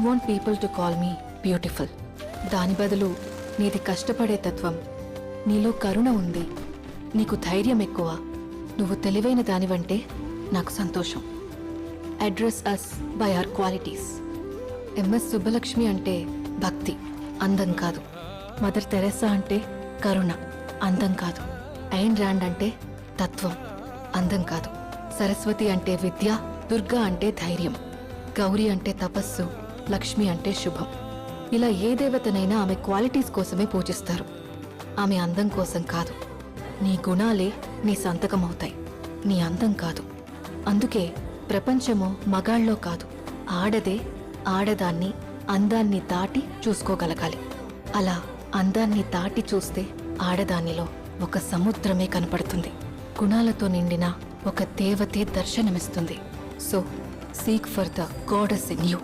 Want people to call me beautiful. దాని బదులు నీది కష్టపడే తత్వం, నీలో కరుణ ఉంది, నీకు ధైర్యం ఎక్కువ, నువ్వు తెలివైన దానివంటే నాకు సంతోషం. Address us by our qualities. MS Subbulakshmi అంటే భక్తి, అందం కాదు. మదర్ తెరెసా అంటే కరుణ, అందం కాదు. ఐన్ ర్యాండ్ అంటే తత్వం, అందం కాదు. సరస్వతి అంటే విద్య, దుర్గా అంటే ధైర్యం, గౌరీ అంటే తపస్సు, లక్ష్మి అంటే శుభం. ఇలా ఏ దేవతనైనా ఆమె క్వాలిటీస్ కోసమే పూజిస్తారు, ఆమె అందం కోసం కాదు. నీ గుణాలే నీ సంతకం అవుతాయి, నీ అందం కాదు. అందుకే ప్రపంచము మగాళ్ళలో కాదు, ఆడదే ఆడదాన్ని అందాన్ని దాటి చూసుకోగలగాలి. అలా అందాన్ని దాటి చూస్తే ఆడదానిలో ఒక సముద్రమే కనపడుతుంది. గుణాలతో నిండిన ఒక దేవతే దర్శనమిస్తుంది. So seek for the goddess in you.